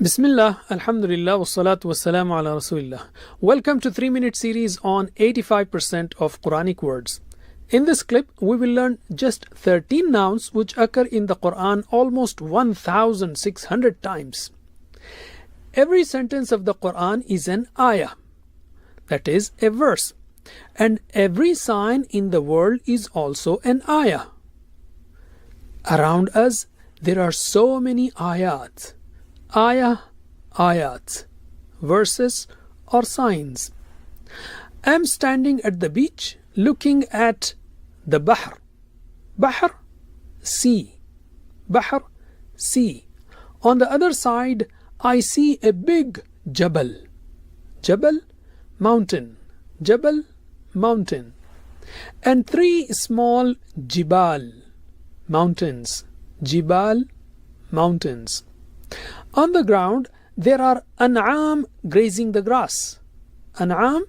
Bismillah, Alhamdulillah, wassalatu wassalamu ala Rasulillah. Welcome to 3-minute series on 85% of Quranic words. In this clip, we will learn just 13 nouns which occur in the Quran almost 1,600 times. Every sentence of the Quran is an ayah, that is a verse, and every sign in the world is also an ayah. Around us, there are so many ayat. Ayat, verses or signs. I am standing at the beach looking at the Bahr. Bahr, sea. Bahr, sea. On the other side, I see a big Jabal. Jabal, mountain. Jabal, mountain. And 3 small Jibal, mountains. Jibal, mountains. On the ground, there are an'am grazing the grass. An'am,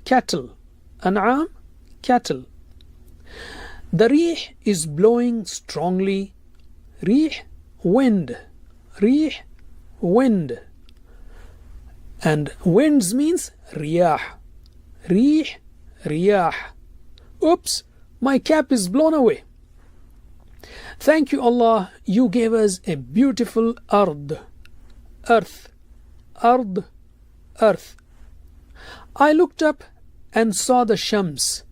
cattle. An'am, cattle. The rih is blowing strongly. Rih, wind. Rih, wind. And winds means riyah. Rih, riyah. Oops, my cap is blown away. Thank you, Allah, you gave us a beautiful ard. Earth, ard, earth. I looked up and saw the Shams,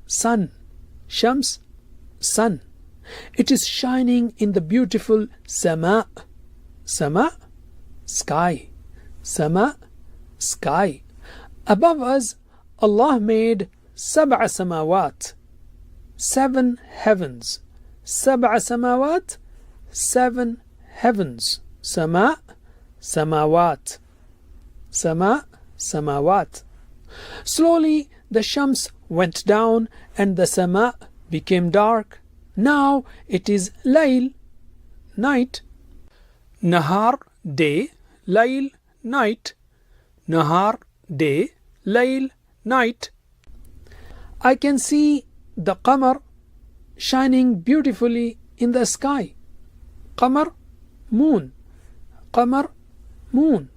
sun. Shams, sun. It is shining in the beautiful Sama. Sama, sky. Sama, sky. Above us, Allah made sab'a samawat, 7 heavens. Sab'a samawat, 7 heavens. Sama, samawat. Sama, samawat. Slowly the Shams went down and the Sama became dark. Now it is Layl, night. Nahar, day. Layl, night. Nahar, day. Layl, night. I can see the Qamar shining beautifully in the sky. Qamar, moon. Qamar, moon.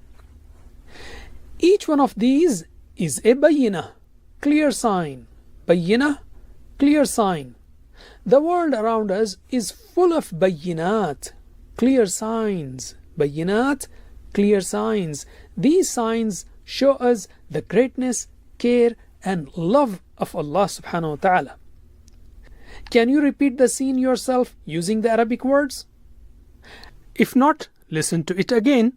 Each one of these is a bayina, clear sign. Bayina, clear sign. The world around us is full of bayinat, clear signs. Bayinat, clear signs. These signs show us the greatness, care and love of Allah subhanahu wa ta'ala. Can you repeat the scene yourself using the Arabic words? If not, listen to it again.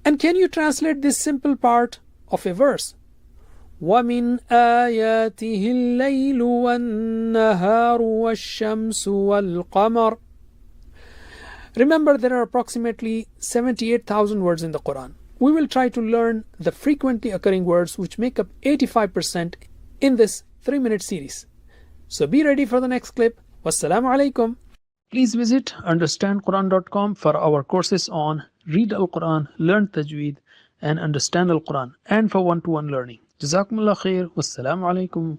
And can you translate this simple part of a verse? وَمِنْ آيَاتِهِ اللَّيْلُ وَالنَّهَارُ وَالشَّمْسُ وَالْقَمَرُ. Remember, there are approximately 78,000 words in the Quran. We will try to learn the frequently occurring words which make up 85% in this 3-minute series. So be ready for the next clip. Wassalamu alaikum. Please visit understandquran.com for our courses on Read Al-Quran, Learn Tajweed and Understand Al-Quran, and for one-to-one learning. Jazakumullah khair. Wassalamu alaikum.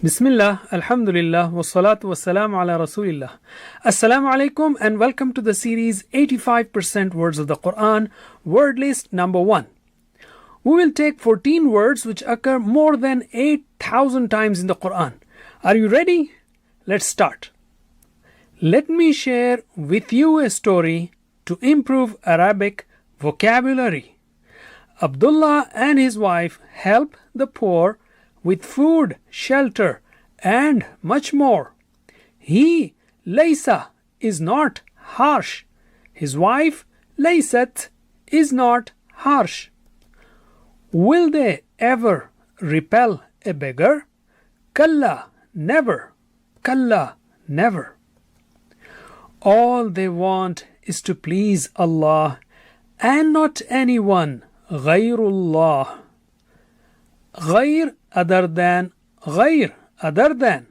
Bismillah, Alhamdulillah, wassalatu wassalamu ala Rasulillah. Assalamu alaikum and welcome to the series 85% words of the Quran, word list number 1. We will take 14 words which occur more than 8,000 times in the Quran. Are you ready? Let's start. Let me share with you a story to improve Arabic vocabulary. Abdullah and his wife help the poor with food, shelter, and much more. He, Laysa, is not harsh. His wife, Laysat, is not harsh. Will they ever repel a beggar? Kalla, never. Kalla, never. All they want is to please Allah and not anyone. Ghayrullah. Ghayr, other than. Ghayr, other than.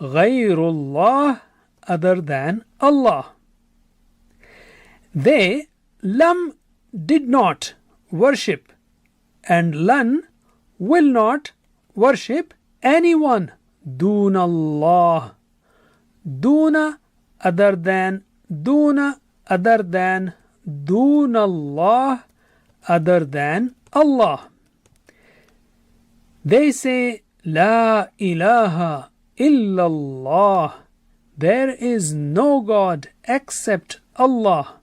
Ghayrullah, other than Allah. They, Lam, did not worship, and Lan will not worship anyone. Dun Allah. Duna other than, duna, other than, dunallah, other than Allah. They say, La ilaha illallah. There is no God except Allah.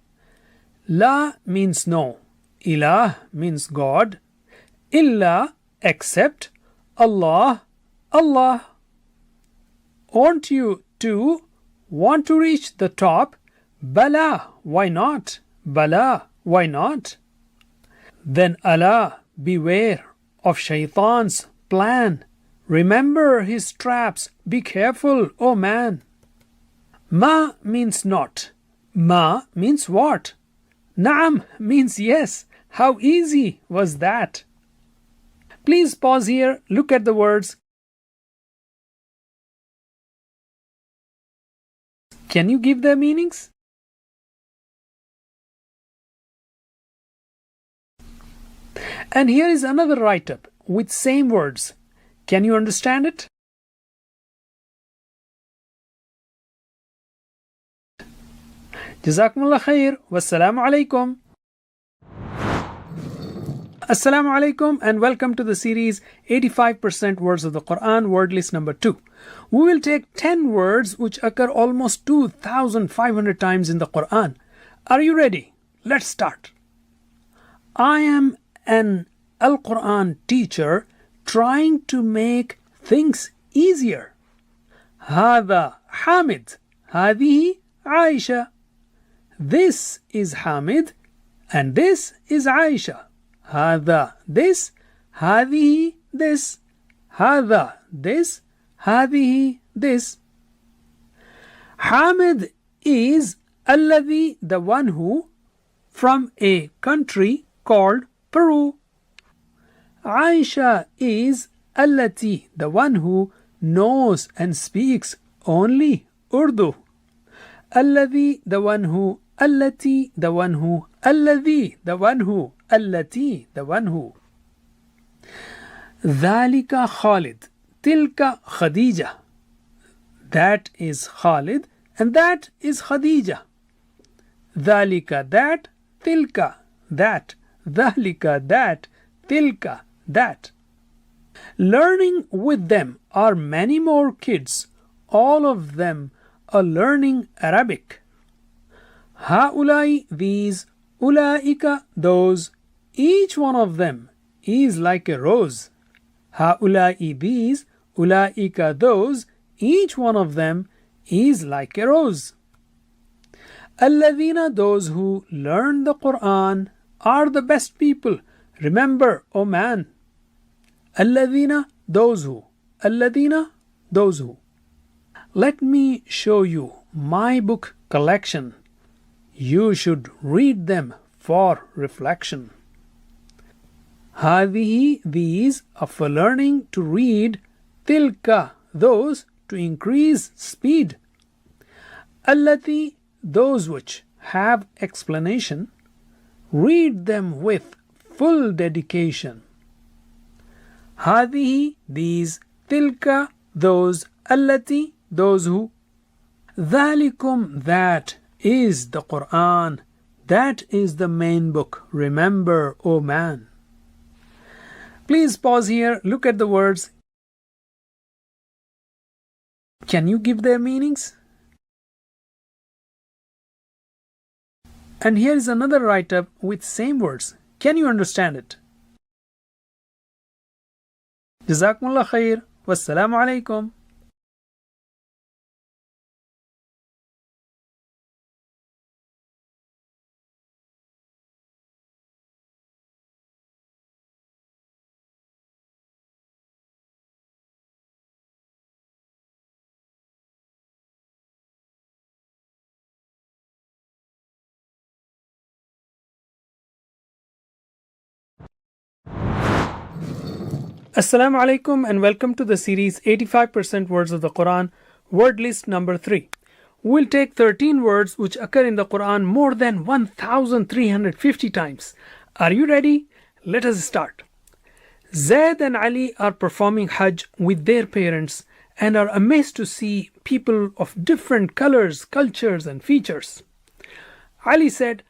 La means no. Ilah means God. Illa, except. Allah, Allah. Aren't you too want to reach the top? Bala, why not? Bala, why not? Then Allah, beware of Shaitan's plan. Remember his traps. Be careful, O man. Ma means not. Ma means what? Naam means yes. How easy was that? Please pause here. Look at the words. Can you give their meanings? And here is another write-up with same words. Can you understand it? Jazakumullah khair. Wassalamu alaikum. Assalamu alaikum and welcome to the series 85% Words of the Quran, word list number 2. We will take 10 words which occur almost 2,500 times in the Quran. Are you ready? Let's start. I am an Al-Quran teacher trying to make things easier. هذا حامد. هذه عائشة. This is Hamid and this is Aisha. هذا this, هذه this, هذا this, هذه this. Hamid is الذي, the one who, from a country called Peru. Aisha is التي, the one who knows and speaks only Urdu. الذي, the one who, التي, the one who, الذي, the one who, التي, the one who. ذلك خالد. تلك خديجة. That is Khalid and that is Khadija. ذلك, that, تلك, that, ذلك, that, تلك, that. Learning with them are many more kids, all of them are learning Arabic. هؤلاء, these, أولئك, those, each one of them is like a rose. هؤلاء, these, أولئك, those, each one of them is like a rose. الذين, those who learn the Quran are the best people. Remember, O man. الذين, those who. الذين, those who. Let me show you my book collection. You should read them for reflection. هذه, these, are for learning to read. تلك, those, to increase speed. التي, those which have explanation. Read them with full dedication. هذه, these, تلك, those, التي, those who. ذلكم, that is the Quran. That is the main book. Remember, O man. Please pause here. Look at the words. Can you give their meanings? And here is another write-up with same words. Can you understand it? Jazakumullah khair. Wassalamu alaikum. Assalamu alaikum and welcome to the series 85% Words of the Quran, word list number 3. We'll take 13 words which occur in the Quran more than 1,350 times. Are you ready? Let us start. Zaid and Ali are performing Hajj with their parents and are amazed to see people of different colors, cultures, and features. Ali said,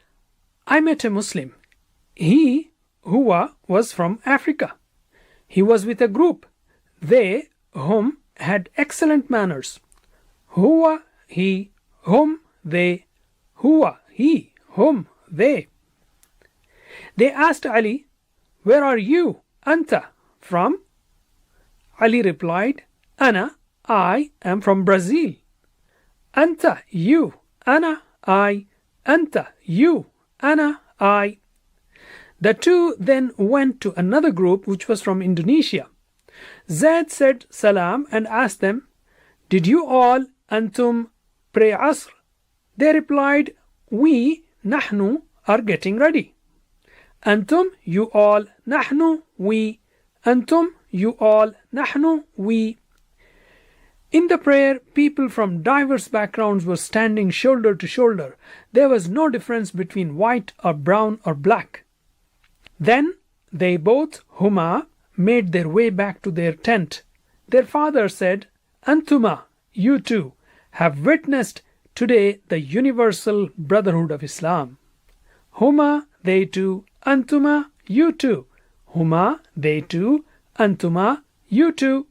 I met a Muslim. He, Huwa, was from Africa. He was with a group. They, whom, had excellent manners. Huwa, he, whom, they. Huwa, he, whom, they. They asked Ali, where are you, Anta, from? Ali replied, Ana, I am from Brazil. Anta, you. Ana, I. Anta, you. Ana, I. The two then went to another group which was from Indonesia. Zaid said salam and asked them, did you all, Antum, pray Asr? They replied, we, Nahnu, are getting ready. Antum, you all, Nahnu, we. Antum, you all, Nahnu, we. In the prayer, people from diverse backgrounds were standing shoulder to shoulder. There was no difference between white or brown or black. Then they both, Huma, made their way back to their tent. Their father said, Antuma, you two, have witnessed today the universal brotherhood of Islam. Huma, they two, Antuma, you two. Huma, they two, Antuma, you two.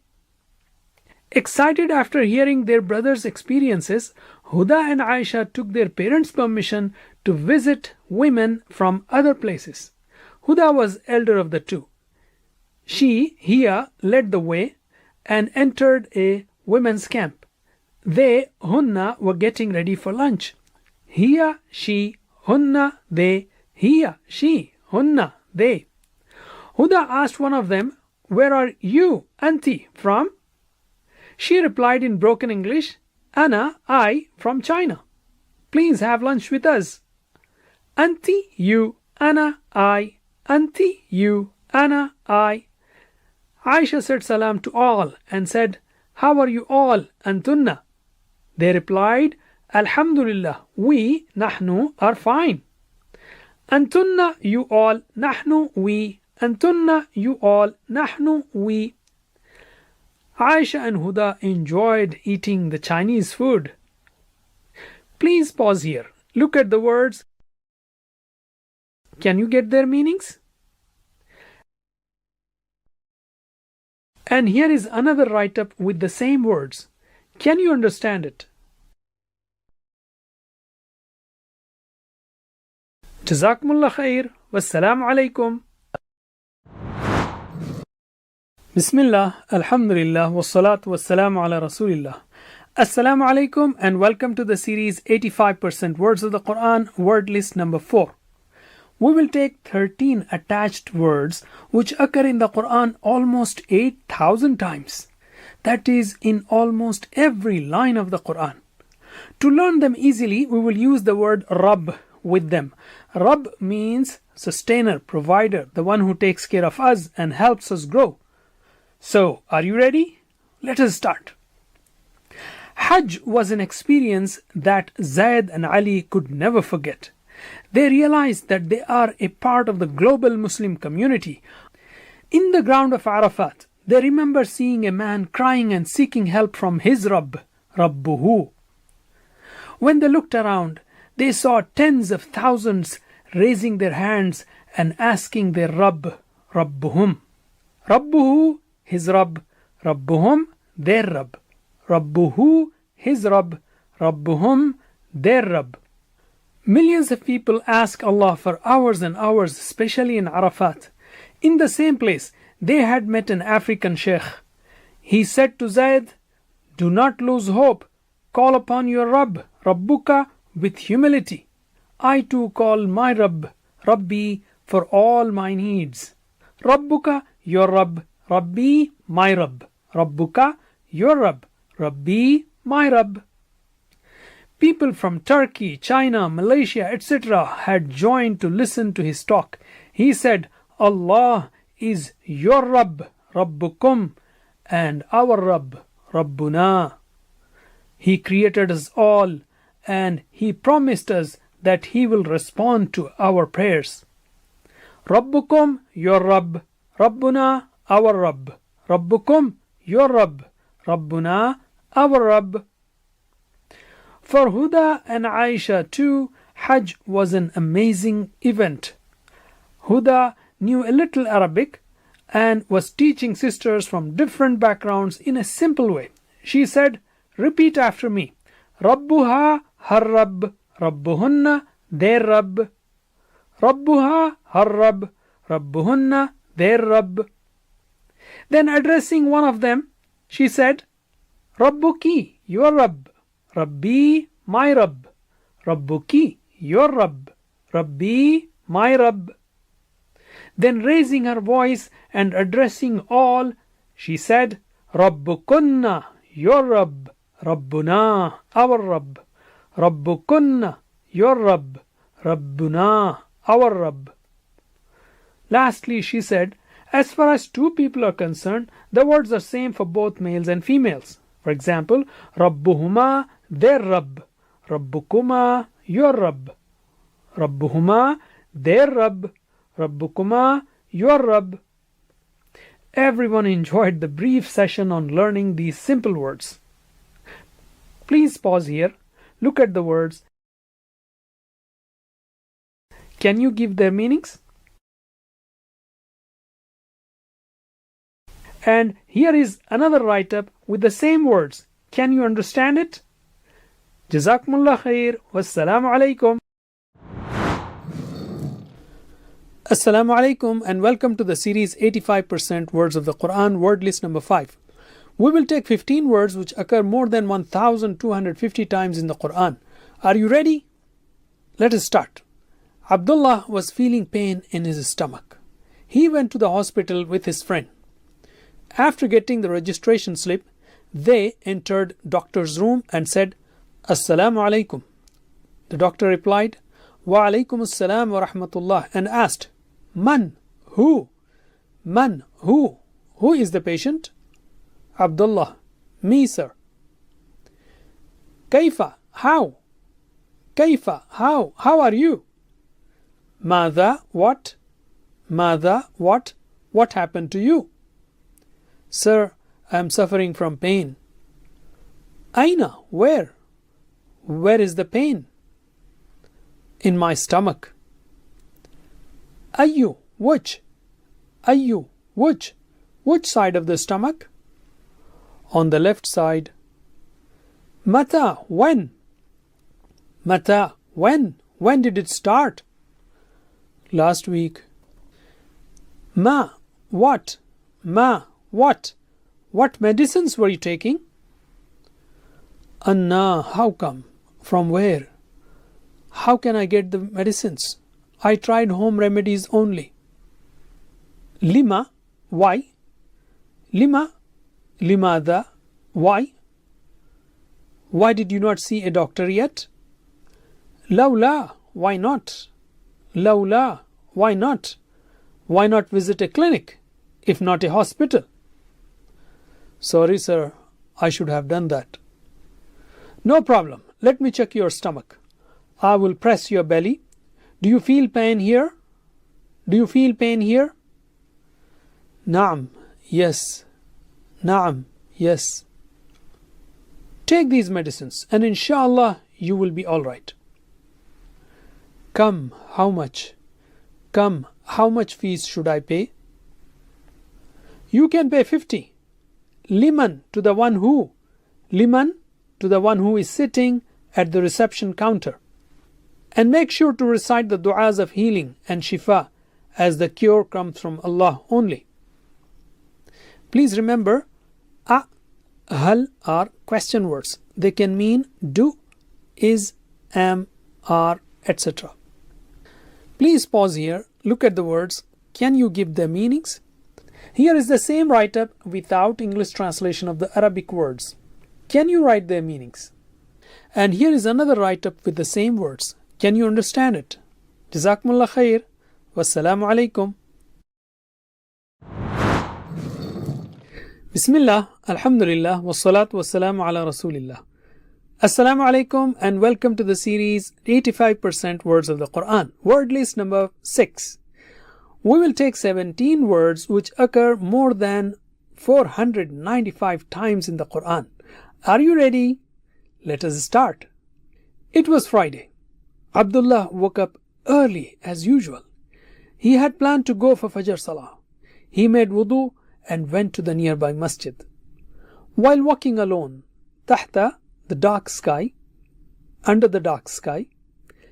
Excited after hearing their brothers' experiences, Huda and Aisha took their parents' permission to visit women from other places. Huda was elder of the two. She, Hiya, led the way and entered a women's camp. They, Hunna, were getting ready for lunch. Hiya, she, Hunna, they. Hiya, she, Hunna, they. Huda asked one of them, where are you, Auntie, from? She replied in broken English, Anna, I, from China. Please have lunch with us. Auntie, you, Anna, I. Auntie, you, Anna, I. Aisha said salam to all and said, how are you all, Antunna? They replied, Alhamdulillah, we, Nahnu, are fine. Antunna, you all, Nahnu, we. Antunna, you all, Nahnu, we. Aisha and Huda enjoyed eating the Chinese food. Please pause here. Look at the words. Can you get their meanings? And here is another write-up with the same words. Can you understand it? Jazakumullah khair. Wassalamu alaikum. Bismillah, alhamdulillah, wassalatu wassalamu ala rasulillah. Assalamu alaikum and welcome to the series 85% Words of the Quran, word list number 4. We will take 13 attached words which occur in the Quran almost 8,000 times. That is in almost every line of the Quran. To learn them easily, we will use the word Rabb with them. Rabb means sustainer, provider, the one who takes care of us and helps us grow. So, are you ready? Let us start. Hajj was an experience that Zayd and Ali could never forget. They realized that they are a part of the global Muslim community. In the ground of Arafat, they remember seeing a man crying and seeking help from his Rabb, Rabbuhu. When they looked around, they saw tens of thousands raising their hands and asking their Rabb, Rabbuhum. Rabbuhu, his Rabb, Rabbuhum, their Rabb. Rabbuhu, his Rabb, Rabbuhum, their Rabb. Millions of people ask Allah for hours and hours, especially in Arafat. In the same place, they had met an African sheikh. He said to Zayd, do not lose hope. Call upon your Rabb, Rabbuka, with humility. I too call my Rabb, Rabbi, for all my needs. Rabbuka, your Rabb, Rabbi, my Rabb. Rabbuka, your Rabb, Rabbi, my Rabb. People from Turkey, China, Malaysia, etc. had joined to listen to his talk. He said, Allah is your Rabb, Rabbukum, and our Rabb, Rabbuna. He created us all, and He promised us that He will respond to our prayers. Rabbukum, your Rabb, Rabbuna, our Rabb. Rabbukum, your Rabb, Rabbuna, our Rabb. For Huda and Aisha too, Hajj was an amazing event. Huda knew a little Arabic and was teaching sisters from different backgrounds in a simple way. She said, repeat after me. Rabbuha har Rabb, Rabbuhunna their Rabb. Rabbuha har Rabb, Rabbuhunna their Rabb. Then addressing one of them, she said, Rabbuki, your Rabb. Rabbi, my Rabb. Rabbuki, your Rabb. Rabbi, my Rabb. Then raising her voice and addressing all, she said, Rabbukunna, your Rabb. Rabbuna, our Rabb. Rabbukunna, your Rabb. Rabbuna, our Rabb. Lastly, she said, as far as two people are concerned, the words are same for both males and females. For example, Rabbuhuma, their Rabb. Rabbukuma, your Rabb. Rabbuhuma, their Rabb. Rabbukuma, your Rabb. Everyone enjoyed the brief session on learning these simple words. Please pause here. Look at the words. Can you give their meanings? And here is another write-up with the same words. Can you understand it? Jazakumullah khair. Wassalamu alaikum. Assalamu alaikum and welcome to the series 85% Words of the Quran, word list number 5. We will take 15 words which occur more than 1250 times in the Quran. Are you ready? Let us start. Abdullah was feeling pain in his stomach. He went to the hospital with his friend. After getting the registration slip, they entered doctor's room and said, Assalamu alaikum. The doctor replied, Wa alaikum assalam wa rahmatullah, and asked, Man, who? Man, who? Who is the patient? Abdullah, me, sir. Kaifa, how? Kaifa, how? How are you? Mada, what? Mada, what? What happened to you? Sir, I am suffering from pain. Aina, where? Where is the pain? In my stomach. Ayyu, which? Ayyu, which? Which side of the stomach? On the left side. Mata, when? Mata, when? When did it start? Last week. Ma, what? Ma, what? What medicines were you taking? Anna, how come? From where? How can I get the medicines? I tried home remedies only. Lima, why? Lima, limada, why? Why did you not see a doctor yet? Laula, why not? Laula, why not? Why not visit a clinic, if not a hospital? Sorry, sir, I should have done that. No problem. Let me check your stomach. I will press your belly. Do you feel pain here? Do you feel pain here? Naam, yes. Naam, yes. Take these medicines and inshallah you will be all right. Come, how much? Come, how much fees should I pay? You can pay 50. Liman, to the one who. Liman, to the one who is sitting at the reception counter. And make sure to recite the du'as of healing and shifa, as the cure comes from Allah only. Please remember, hal are question words. They can mean do, is, am, are, etc. Please pause here, look at the words. Can you give their meanings? Here is the same write-up without English translation of the Arabic words. Can you write their meanings? And here is another write-up with the same words. Can you understand it? Jazakumullah khair. Wassalamu alaikum. Bismillah, alhamdulillah, wassalatu wassalamu ala rasulillah. Assalamu alaikum and welcome to the series 85% Words of the Quran, word list number 6. We will take 17 words which occur more than 495 times in the Quran. Are you ready? Let us start. It was Friday. Abdullah woke up early as usual. He had planned to go for Fajr Salah. He made wudu and went to the nearby masjid. While walking alone, tahta, the dark sky, under the dark sky,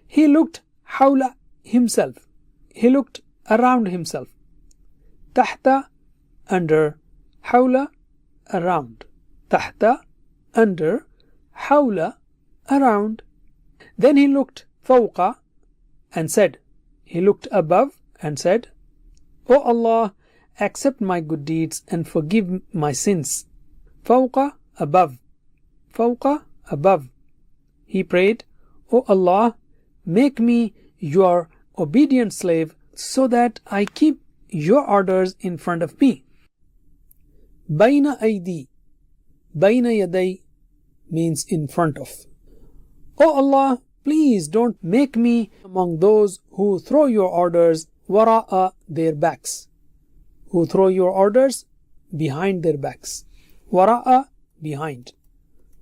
he looked hawla himself. He looked around himself. Tahta, under, hawla, around. Tahta, under, hawla, around. Then he looked fawqa and said, he looked above and said, O Allah, accept my good deeds and forgive my sins. Fawqa, above. Fawqa, above. He prayed, O Allah, make me your obedient slave so that I keep your orders in front of me. Baina aydi. Baina yaday means in front of. O Allah, please don't make me among those who throw your orders wara'a, their backs. Who throw your orders behind their backs. Wara'a, behind.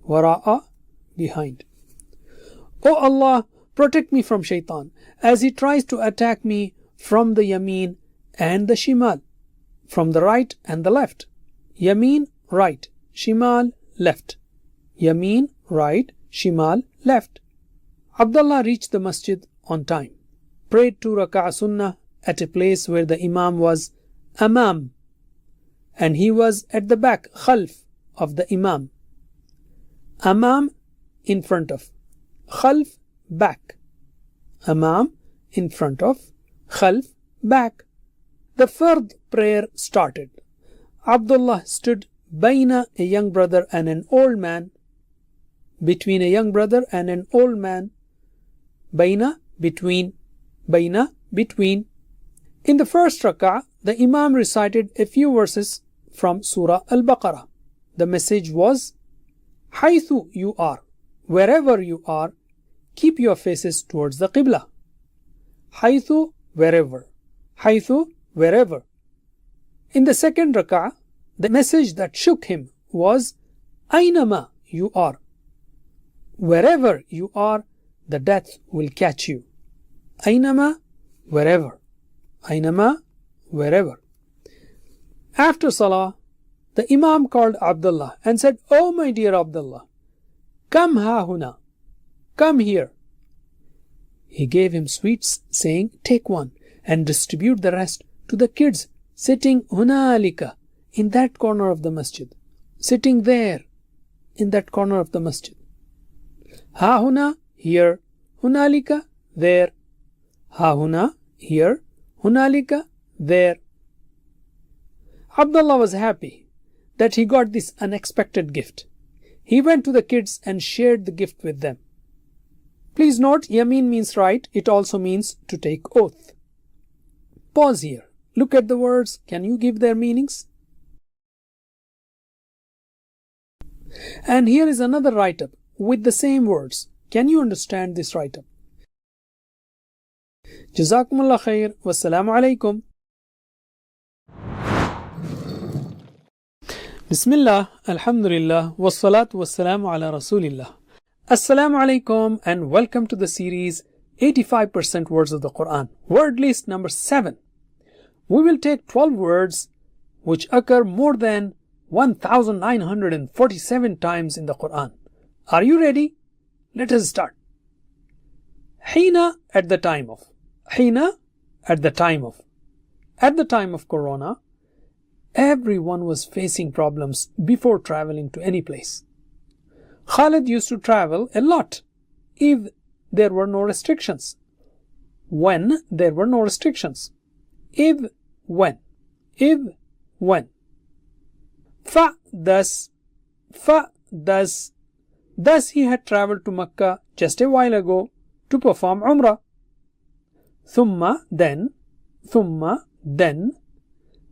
Wara'a, behind. O Allah, protect me from shaitan as he tries to attack me from the yameen and the shimal, from the right and the left. Yameen, right. Shimal, left. Yameen, right. Shimal, left. Abdullah reached the masjid on time, prayed 2 rak'ah sunnah at a place where the imam was amam, and he was at the back, khalf, of the imam. Amam, in front of. Khalf, back. Amam, in front of. Khalf, back. The fard prayer started. Abdullah stood baina, a young brother and an old man. Between a young brother and an old man. Baina, between. Baina, between. In the first rak'ah, the imam recited a few verses from Surah Al-Baqarah. The message was, Haythu you are, wherever you are, keep your faces towards the Qibla. Haythu, wherever. Haythu, wherever. In the second rak'ah, the message that shook him was, Aynama you are. Wherever you are, the death will catch you. Aynama, wherever. Aynama, wherever. After Salah, the Imam called Abdullah and said, Oh my dear Abdullah, come hahuna, come here. He gave him sweets, saying, Take one and distribute the rest to the kids sitting hunalika, in that corner of the masjid. Sitting there, in that corner of the masjid. Hahuna, here. Hunalika, there. Hahuna, here. Hunalika, there. Abdullah was happy that he got this unexpected gift. He went to the kids and shared the gift with them. Please note, yameen means right. It also means to take oath. Pause here. Look at the words. Can you give their meanings? And here is another write-up with the same words. Can you understand this write-up? Jazakumullah khair. Wassalamu alaikum. Bismillah, alhamdulillah, wassalatu wassalamu ala rasulillah. Assalamu alaikum and welcome to the series 85% words of the Quran. Word list number 7. We will take 12 words which occur more than 1947 times in the Quran. Are you ready? Let us start. Hina, at the time of. Hina, at the time of. At the time of Corona, everyone was facing problems before traveling to any place. Khalid used to travel a lot if there were no restrictions. When there were no restrictions. If, when. If, when. Fa, thus. Fa, thus. Thus he had traveled to Mecca just a while ago to perform Umrah. Thumma, then. Thumma, then.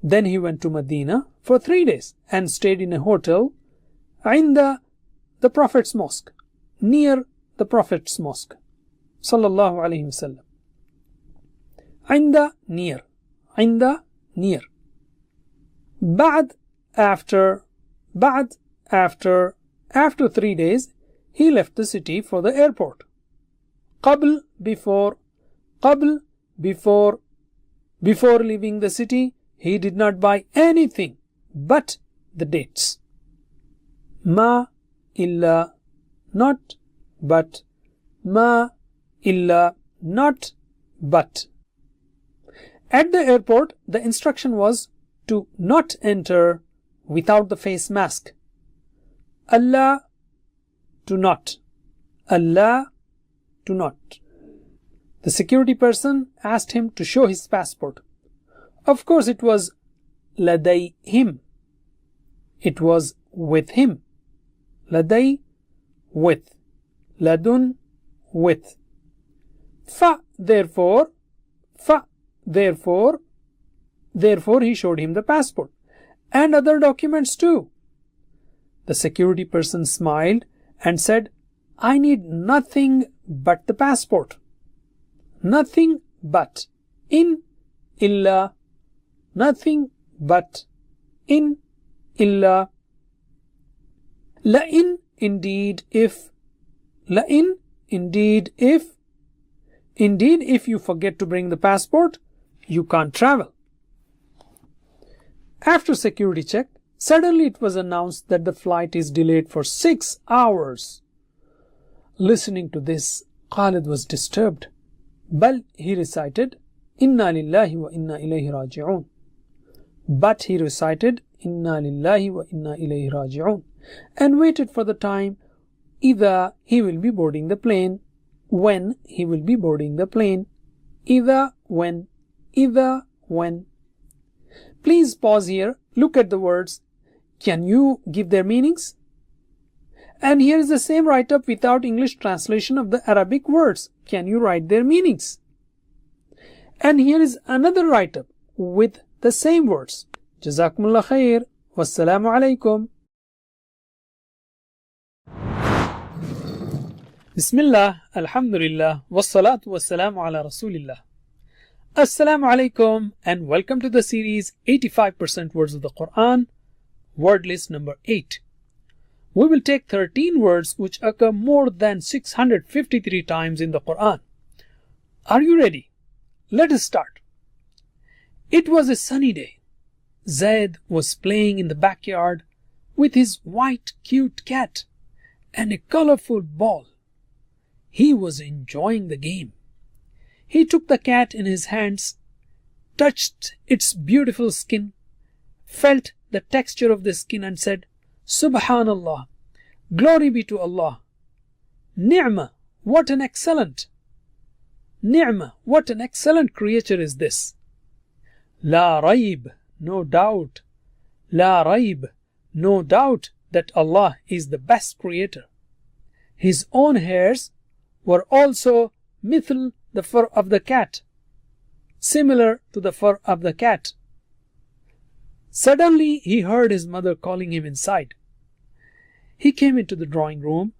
Then he went to Medina for 3 days and stayed in a hotel inda the Prophet's mosque, near the Prophet's mosque. Sallallahu alayhi wasallam. Inda, near. Inda, near. Ba'd, after 3 days, he left the city for the airport. قبل before leaving the city, he did not buy anything but the dates. Ma illa not but, ma illa not but. At the airport, the instruction was to not enter without the face mask. Allah to not. Allah to not. The security person asked him to show his passport. Of course, it was ladayhim. It was with him. Laday, with. Ladun, with. Therefore, he showed him the passport and other documents too. The security person smiled and said, I need nothing but the passport. Nothing but. In illa. Nothing but. In illa. La'in, indeed if. La'in, indeed if. Indeed, if you forget to bring the passport, you can't travel. After security check, suddenly it was announced that the flight is delayed for 6 hours. Listening to this, Khalid was disturbed. But he recited, Inna lillahi wa inna ilayhi raji'un. But he recited, Inna lillahi wa inna ilayhi raji'un, and waited for the time either he will be boarding the plane, when he will be boarding the plane, either when. Please pause here, look at the words. Can you give their meanings? And here is the same write-up without English translation of the Arabic words. Can you write their meanings? And here is another write-up with the same words. Jazakumullah khair. Wassalamu alaikum. Bismillah, alhamdulillah, wassalatu wassalamu ala rasulillah. Assalamu alaikum and welcome to the series 85% Words of the Quran, word list number 8. We will take 13 words which occur more than 653 times in the Quran. Are you ready? Let us start. It was a sunny day. Zaid was playing in the backyard with his white cute cat and a colorful ball. He was enjoying the game. He took the cat in his hands, touched its beautiful skin, felt the texture of the skin and said, Subhanallah, glory be to Allah. Ni'mah, what an excellent creature is this. La raib, no doubt. La raib, no doubt that Allah is the best creator. His own hairs were also mithl the fur of the cat, similar to the fur of the cat. Suddenly he heard his mother calling him inside. He came into the drawing room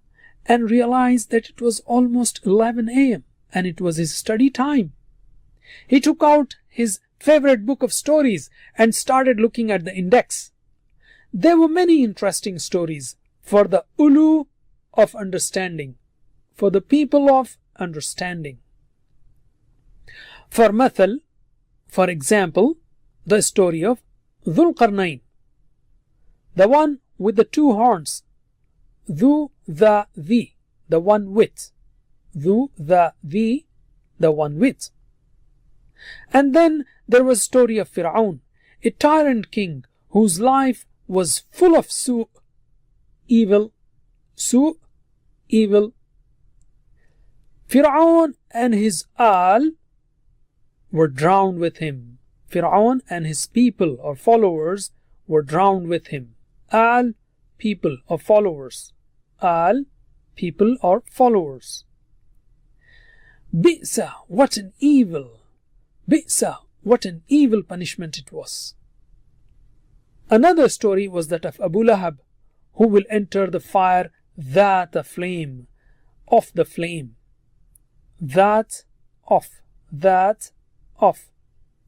and realized that it was almost 11 a.m. and it was his study time. He took out his favorite book of stories and started looking at the index. There were many interesting stories for the ulu of understanding, for the people of understanding. For example, the story of Dhul Qarnayn, the one with the 2 horns, the one with, the one with. And then there was story of Fir'aun, a tyrant king whose life was full of evil. Fir'aun and his were drowned with him. Fir'aun and his people or followers were drowned with him. People or followers. People or followers. Bi'sa, what an evil. Bi'sa, what an evil punishment it was. Another story was that of Abu Lahab, who will enter the fire that a flame, of the flame. That of,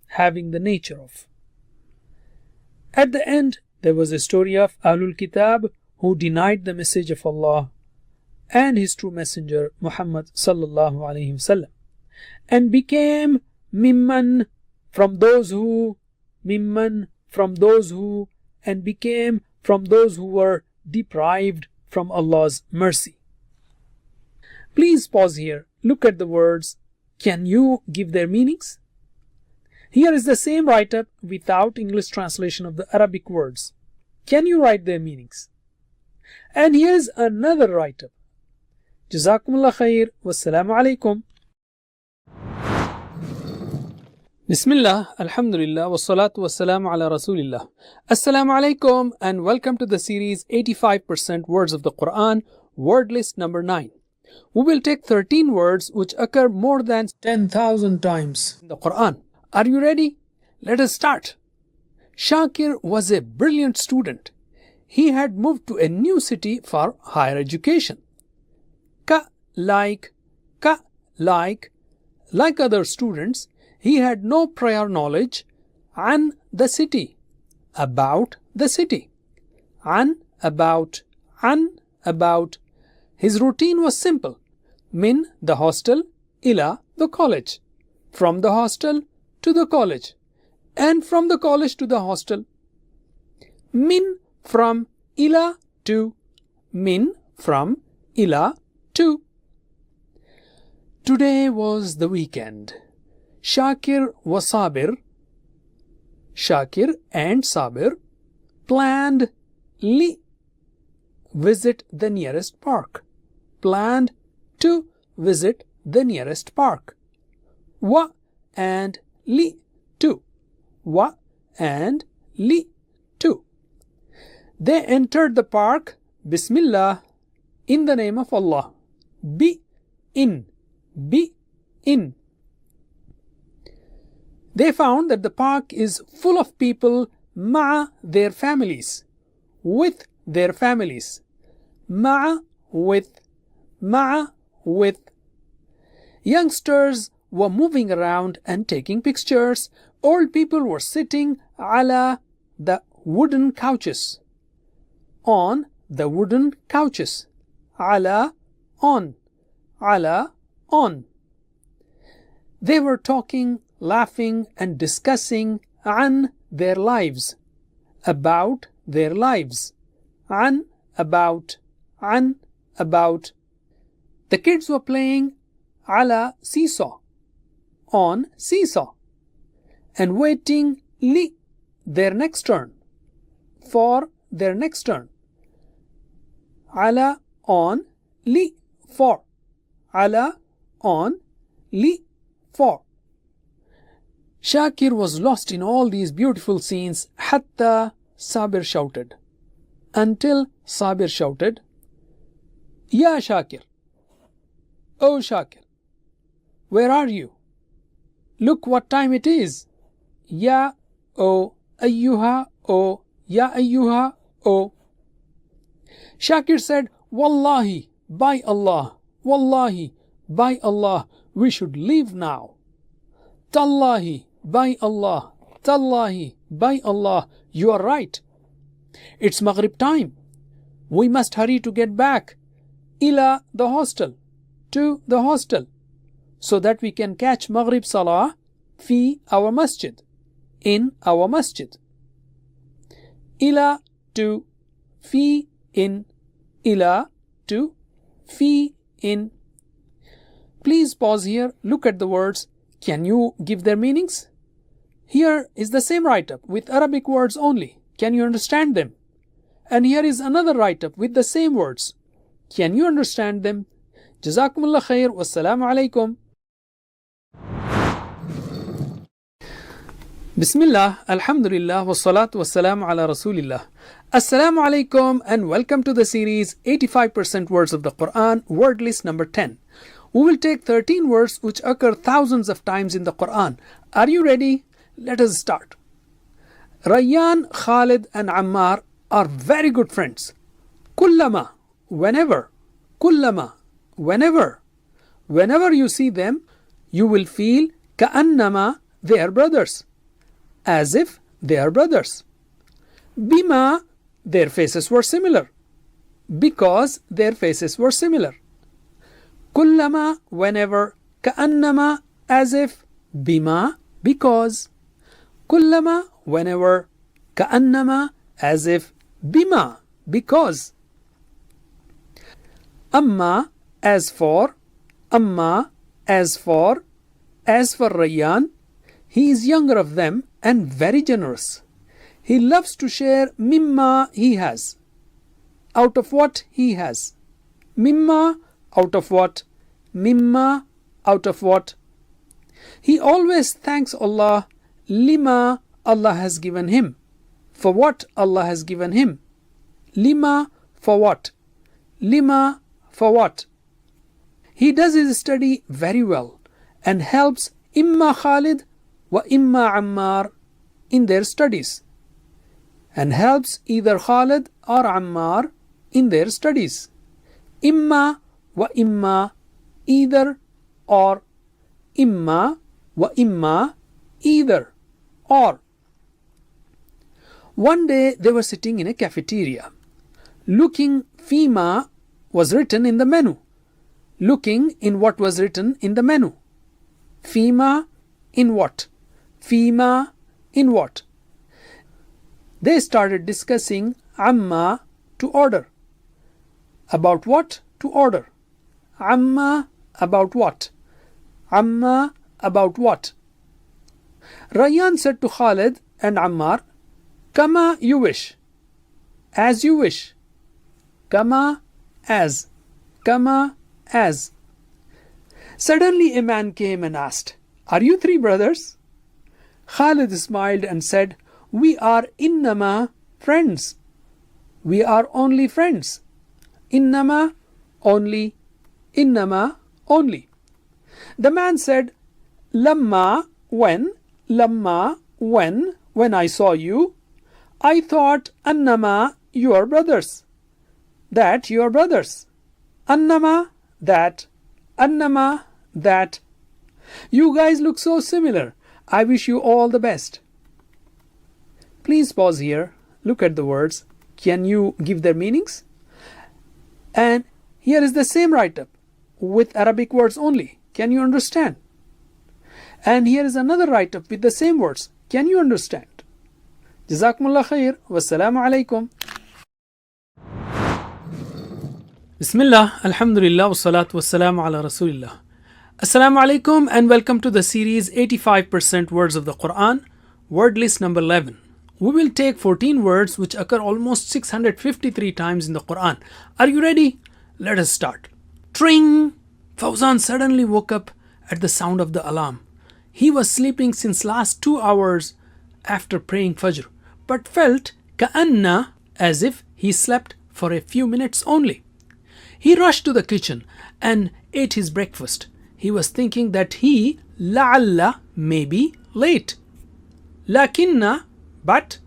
having the nature of. At the end, There was a story of Ahlul Kitab who denied the message of Allah and His true messenger Muhammad sallallahu alaihi wasallam and became mimman from those who and became from those who were deprived from Allah's mercy. Please pause here. Look at the words. Can you give their meanings? Here is the same write-up without English translation of the Arabic words. Can you write their meanings? And here's another write-up. Jazakumullah khair. Wassalamu alaikum. Bismillah, alhamdulillah, wassalatu wassalamu ala rasulillah. Assalamu alaikum and welcome to the series 85% Words of the Quran, word list number 9. We will take 13 words which occur more than 10,000 times in the Quran. Are you ready? Let us start. Shakir was a brilliant student. He had moved to a new city for higher education. Like other students, he had no prior knowledge an the city, about the city, about. His routine was simple. Min the hostel, ila the college, from the hostel to the college, and from the college to the hostel. Min from ila to, min from ila to. Today was the weekend. Shakir and Sabir planned visit the nearest park. Planned to visit the nearest park. Wa and li to. Wa and li to. They entered the park, Bismillah, in the name of Allah. Be in. They found that the park is full of people ma'a their families, with their families. Ma'a with. Youngsters were moving around and taking pictures. Old people were sitting ala the wooden couches. On the wooden couches. Ala on. They were talking, laughing and discussing an their lives, about their lives, an about. The kids were playing ala seesaw, on seesaw, and waiting their next turn, for their next turn. Ala on for, ala on for. Shakir was lost in all these beautiful scenes hatta Sabir shouted. Until Sabir shouted, Ya Shakir, Oh Shakir, where are you? Look what time it is. Ya O ayyuha O Ya ayyuha O. Shakir said, Wallahi, by Allah, we should leave now. Tallahi, by Allah, you are right. It's Maghrib time. We must hurry to get back. Ila the hostel, to the hostel, so that we can catch Maghrib Salah fi our masjid, in our masjid. Ila to, fi in, ila to, fi in. Please pause here. Look at the words. Can you give their meanings? Here is the same write-up with Arabic words only. Can you understand them? And here is another write-up with the same words. Can you understand them? Jazakumullah khair. Wassalamu alaikum. Bismillah, alhamdulillah, wassalatu wassalamu ala rasulillah. Assalamu alaikum and welcome to the series 85% Words of the Quran, word list number 10. We will take 13 words which occur thousands of times in the Quran. Are you ready? Let us start. Rayyan, Khalid and Ammar are very good friends. Kullama, whenever. Kullama, whenever. Whenever you see them, you will feel ka'annama they are brothers. As if they are brothers. Bima, their faces were similar. Because their faces were similar. Kullama, whenever. Ka'annama, as if. Bima, because. Kullama, whenever. Ka'annama, as if. Bima, because. Amma, as for. Amma, as for. As for Rayyan, he is younger of them and very generous. He loves to share mimma he has. Out of what he has. Mimma, out of what. Mimma, out of what. He always thanks Allah lima Allah has given him. For what Allah has given him. Lima, for what. Lima, for what. He does his study very well and helps imma Khalid wa imma Ammar in their studies. And helps either Khalid or Ammar in their studies. Imma wa imma, either or. Imma wa imma, either or. One day they were sitting in a cafeteria. Looking Fima was written in the menu. Looking in what was written in the menu. Fima, in what? Fima, in what? They started discussing Amma, to order. About what? To order. Amma, about what? Amma, about what? Rayyan said to Khalid and Ammar, Kama, you wish. As you wish. Kama, as. Kama, as. Suddenly a man came and asked, Are you three brothers? Khalid smiled and said, We are innama, friends. We are only friends. Innama, only. Innama, only. The man said, Lamma, when. Lamma, when I saw you, I thought annama, you are brothers. That you are brothers. Annama, that. Annama, that. You guys look so similar. I wish you all the best. Please pause here. Look at the words. Can you give their meanings? And here is the same write-up with Arabic words only. Can you understand? And here is another write-up with the same words. Can you understand? Jazakumullah khair. Wassalamu alaikum. Bismillah, alhamdulillah, wassalatu wassalamu ala rasulillah. Assalamu alaikum and welcome to the series 85% Words of the Quran, word list number 11. We will take 14 words which occur almost 653 times in the Quran. Are you ready? Let us start. Tring! Fawzan suddenly woke up at the sound of the alarm. He was sleeping since last 2 hours after praying Fajr, but felt ka'anna, as if he slept for a few minutes only. He rushed to the kitchen and ate his breakfast. He was thinking that he, la'alla, may be late. Lakinna, but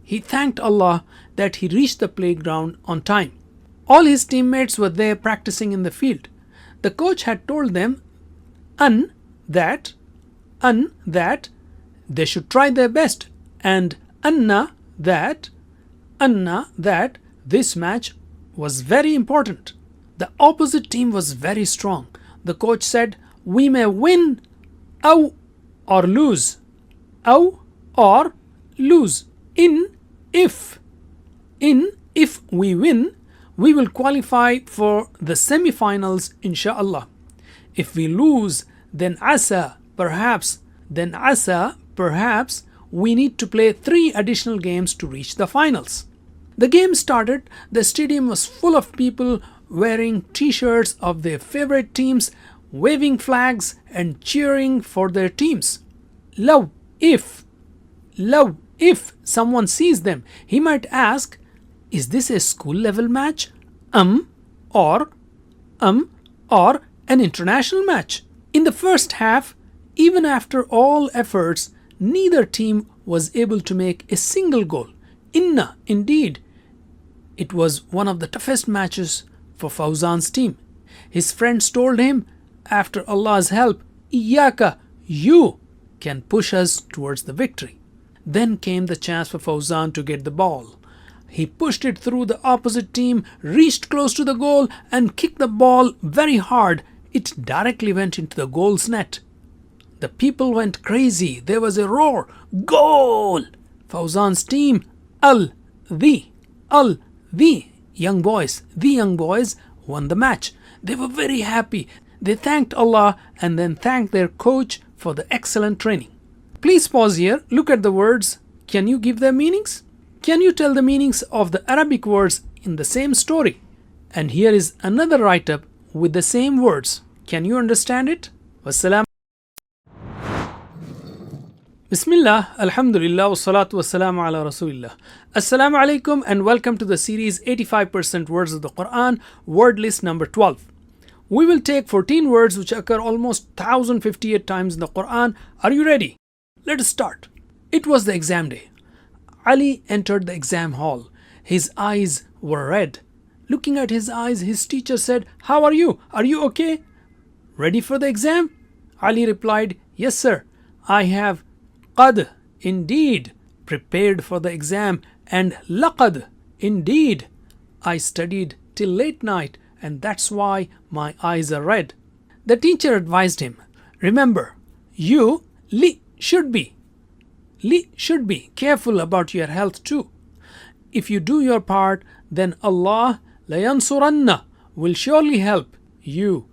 he thanked Allah that he reached the playground on time. All his teammates were there practicing in the field. The coach had told them that they should try their best, and anna that this match was very important. The opposite team was very strong. The coach said, we may win or lose. Or lose. If we win, we will qualify for the semi-finals, inshallah. If we lose, then asa, perhaps, we need to play 3 additional games to reach the finals. The game started. The stadium was full of people wearing t-shirts of their favorite teams, waving flags and cheering for their teams. Law, if someone sees them, he might ask, is this a school level match? Or an international match? In the first half, even after all efforts, neither team was able to make a single goal. Indeed, it was one of the toughest matches for Fawzan's team. His friends told him, after Allah's help, Iyaka, you can push us towards the victory. Then came the chance for Fawzan to get the ball. He pushed it through the opposite team, reached close to the goal, and kicked the ball very hard. It directly went into the goal's net. The people went crazy. There was a roar. Goal! Fawzan's team, the young boys won the match. They were very happy. They thanked Allah and then thanked their coach for the excellent training. Please pause here. Look at the words. Can you give their meanings? Can you tell the meanings of the Arabic words in the same story? And here is another write-up with the same words. Can you understand it? Wassalam. Bismillah, alhamdulillah, wassalatu wassalamu ala rasulillah. Assalamu alaikum and welcome to the series 85% Words of the Quran, word list number 12. We will take 14 words which occur almost 1058 times in the Quran. Are you ready? Let us start. It was the exam day. Ali entered the exam hall. His eyes were red. Looking at his eyes, his teacher said, "How are you? Are you okay? Ready for the exam?" Ali replied, "Yes, sir. I have qad, indeed, prepared for the exam, and laqad, indeed, I studied till late night, and that's why my eyes are red." The teacher advised him, "Remember, you should be careful about your health too. If you do your part, then Allah layansuranna will surely help you,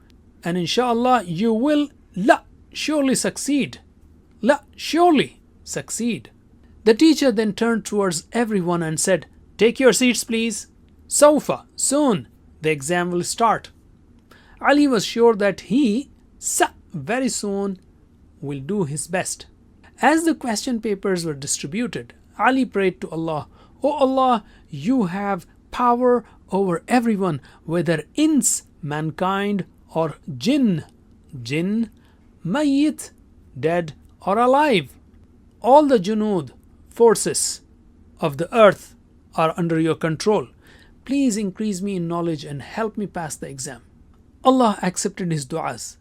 and inshallah you will surely succeed. Surely succeed." The teacher then turned towards everyone and said, "Take your seats, please. Sawfa, soon the exam will start." Ali was sure that he very soon will do his best. As the question papers were distributed, Ali prayed to Allah, "O Allah, you have power over everyone, whether ins, mankind, or jinn, mayyit, dead or alive. All the junood, forces of the earth are under your control. Please increase me in knowledge and help me pass the exam." Allah accepted his du'as.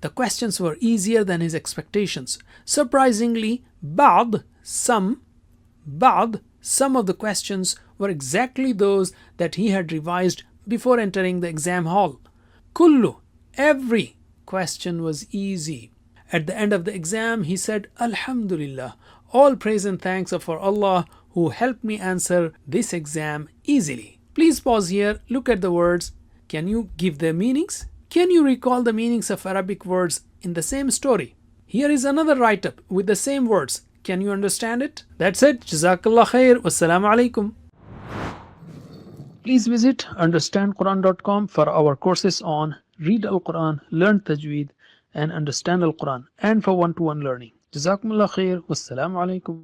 The questions were easier than his expectations. Surprisingly, some of the questions were exactly those that he had revised before entering the exam hall. Kullu, every question was easy. At the end of the exam, he said, "Alhamdulillah, all praise and thanks are for Allah who helped me answer this exam easily." Please pause here, look at the words. Can you give their meanings? Can you recall the meanings of Arabic words in the same story? Here is another write-up with the same words. Can you understand it? That's it. Jazakallah khair. Wassalamu alaikum. Please visit understandquran.com for our courses on Read Al-Quran, Learn Tajweed, and Understand Al-Quran, and for one-to-one learning. Jazakumullah khair. Wassalamu alaikum.